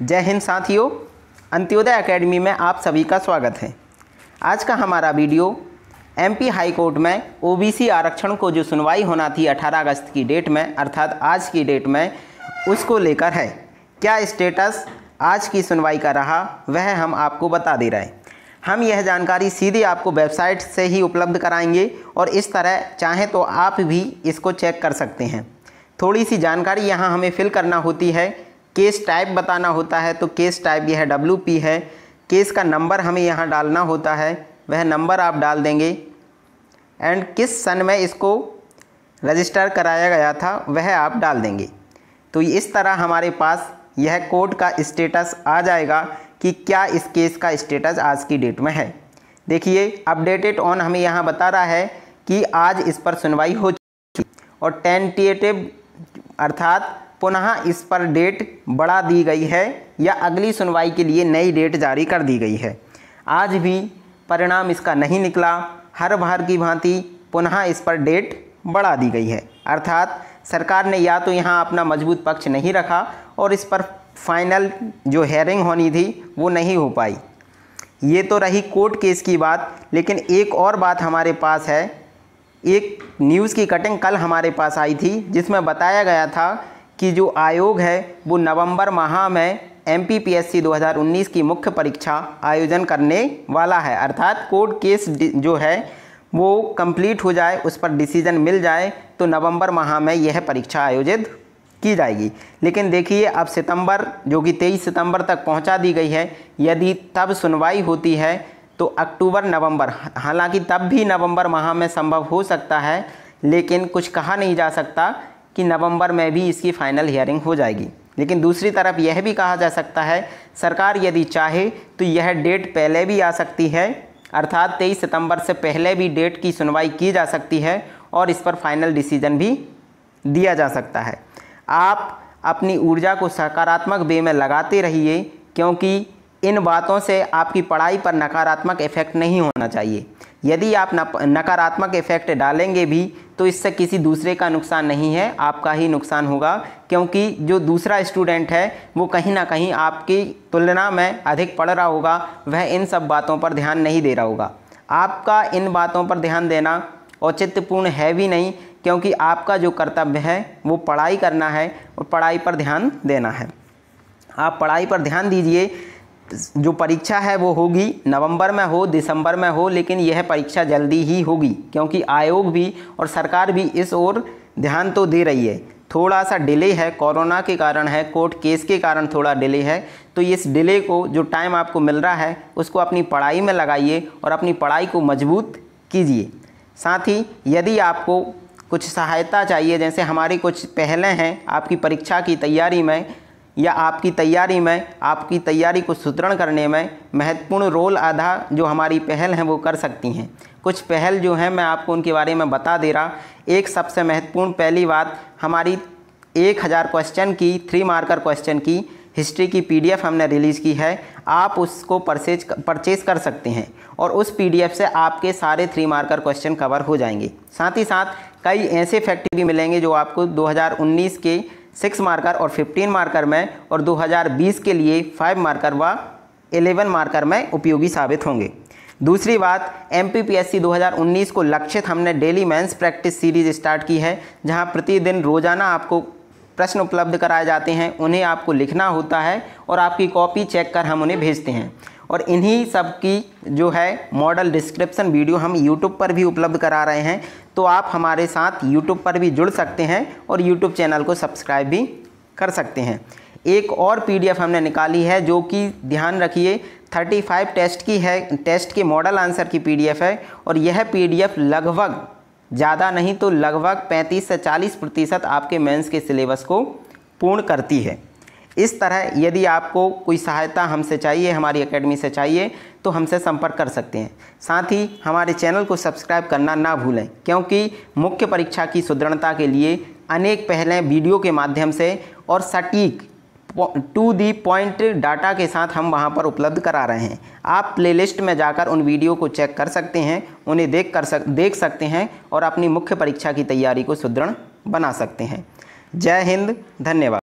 जय हिंद साथियों, अंत्योदय एकेडमी में आप सभी का स्वागत है। आज का हमारा वीडियो एमपी हाई कोर्ट में ओबीसी आरक्षण को जो सुनवाई होना थी 18 अगस्त की डेट में, अर्थात आज की डेट में, उसको लेकर है। क्या स्टेटस आज की सुनवाई का रहा वह हम आपको बता दे रहे हैं। हम यह जानकारी सीधे आपको वेबसाइट से ही उपलब्ध कराएंगे और इस तरह चाहें तो आप भी इसको चेक कर सकते हैं। थोड़ी सी जानकारी यहाँ हमें फिल करना होती है। केस टाइप बताना होता है, तो केस टाइप यह WP है। केस का नंबर हमें यहाँ डालना होता है, वह नंबर आप डाल देंगे। एंड किस सन में इसको रजिस्टर कराया गया था वह आप डाल देंगे। तो इस तरह हमारे पास यह कोर्ट का स्टेटस आ जाएगा कि क्या इस केस का स्टेटस आज की डेट में है। देखिए, अपडेटेड ऑन हमें यहाँ बता रहा है कि आज इस पर सुनवाई हो चुकी और टेंटेटिव अर्थात पुनः इस पर डेट बढ़ा दी गई है या अगली सुनवाई के लिए नई डेट जारी कर दी गई है। आज भी परिणाम इसका नहीं निकला। हर बार की भांति पुनः इस पर डेट बढ़ा दी गई है, अर्थात सरकार ने या तो यहाँ अपना मजबूत पक्ष नहीं रखा और इस पर फाइनल जो हेयरिंग होनी थी वो नहीं हो पाई। ये तो रही कोर्ट केस की बात, लेकिन एक और बात हमारे पास है। एक न्यूज़ की कटिंग कल हमारे पास आई थी जिसमें बताया गया था कि जो आयोग है वो नवंबर माह में MPPSC 2019 की मुख्य परीक्षा आयोजन करने वाला है, अर्थात कोर्ट केस जो है वो कंप्लीट हो जाए, उस पर डिसीजन मिल जाए तो नवंबर माह में यह परीक्षा आयोजित की जाएगी। लेकिन देखिए, अब सितंबर जो कि 23 सितंबर तक पहुंचा दी गई है। यदि तब सुनवाई होती है तो अक्टूबर नवंबर, हालांकि तब भी नवंबर माह में संभव हो सकता है, लेकिन कुछ कहा नहीं जा सकता कि नवंबर में भी इसकी फाइनल हियरिंग हो जाएगी। लेकिन दूसरी तरफ यह भी कहा जा सकता है, सरकार यदि चाहे तो यह डेट पहले भी आ सकती है, अर्थात 23 सितंबर से पहले भी डेट की सुनवाई की जा सकती है और इस पर फाइनल डिसीजन भी दिया जा सकता है। आप अपनी ऊर्जा को सकारात्मक वे में लगाते रहिए, क्योंकि इन बातों से आपकी पढ़ाई पर नकारात्मक इफेक्ट नहीं होना चाहिए। यदि आप नकारात्मक इफेक्ट डालेंगे भी तो इससे किसी दूसरे का नुकसान नहीं है, आपका ही नुकसान होगा, क्योंकि जो दूसरा स्टूडेंट है वो कहीं ना कहीं आपकी तुलना में अधिक पढ़ रहा होगा, वह इन सब बातों पर ध्यान नहीं दे रहा होगा। आपका इन बातों पर ध्यान देना औचित्यपूर्ण है भी नहीं, क्योंकि आपका जो कर्तव्य है वो पढ़ाई करना है और पढ़ाई पर ध्यान देना है। आप पढ़ाई पर ध्यान दीजिए। जो परीक्षा है वो होगी, नवंबर में हो दिसंबर में हो, लेकिन यह परीक्षा जल्दी ही होगी, क्योंकि आयोग भी और सरकार भी इस ओर ध्यान तो दे रही है। थोड़ा सा डिले है, कोरोना के कारण है, कोर्ट केस के कारण थोड़ा डिले है। तो इस डिले को, जो टाइम आपको मिल रहा है, उसको अपनी पढ़ाई में लगाइए और अपनी पढ़ाई को मजबूत कीजिए। साथ ही यदि आपको कुछ सहायता चाहिए, जैसे हमारी कुछ पहलें हैं आपकी परीक्षा की तैयारी में या आपकी तैयारी को सुदृढ़ करने में महत्वपूर्ण रोल अदा जो हमारी पहल हैं वो कर सकती हैं। कुछ पहल जो हैं मैं आपको उनके बारे में बता दे रहा। एक सबसे महत्वपूर्ण पहली बात, हमारी 1000 क्वेश्चन की 3 मार्कर क्वेश्चन की हिस्ट्री की PDF हमने रिलीज़ की है। आप उसको परचेज कर सकते हैं और उस PDF से आपके सारे 3 मार्कर क्वेश्चन कवर हो जाएंगे। साथ ही साथ कई ऐसे फैक्ट भी मिलेंगे जो आपको 2019 के 6 मार्कर और 15 मार्कर में और 2020 के लिए 5 मार्कर व 11 मार्कर में उपयोगी साबित होंगे। दूसरी बात, MPPSC 2019 को लक्षित हमने daily mains practice series start की है, जहां प्रतिदिन रोज़ाना आपको प्रश्न उपलब्ध कराए जाते हैं। उन्हें आपको लिखना होता है और आपकी कॉपी चेक कर हम उन्हें भेजते हैं। और इन्हीं सब की जो है मॉडल डिस्क्रिप्शन वीडियो हम YouTube पर भी उपलब्ध करा रहे हैं, तो आप हमारे साथ YouTube पर भी जुड़ सकते हैं और YouTube चैनल को सब्सक्राइब भी कर सकते हैं। एक और PDF हमने निकाली है जो कि ध्यान रखिए 35 टेस्ट की है, टेस्ट के मॉडल आंसर की PDF है और यह PDF लगभग, ज़्यादा नहीं तो लगभग 35 से 40% आपके मेंस के सिलेबस को पूर्ण करती है। इस तरह यदि आपको कोई सहायता हमसे चाहिए, हमारी एकेडमी से चाहिए, तो हमसे संपर्क कर सकते हैं। साथ ही हमारे चैनल को सब्सक्राइब करना ना भूलें, क्योंकि मुख्य परीक्षा की सुदृढ़ता के लिए अनेक पहलें वीडियो के माध्यम से और सटीक टू दी पॉइंट डाटा के साथ हम वहां पर उपलब्ध करा रहे हैं। आप प्लेलिस्ट में जाकर उन वीडियो को चेक कर सकते हैं, उन्हें देख सकते हैं और अपनी मुख्य परीक्षा की तैयारी को सुदृढ़ बना सकते हैं। जय हिंद, धन्यवाद।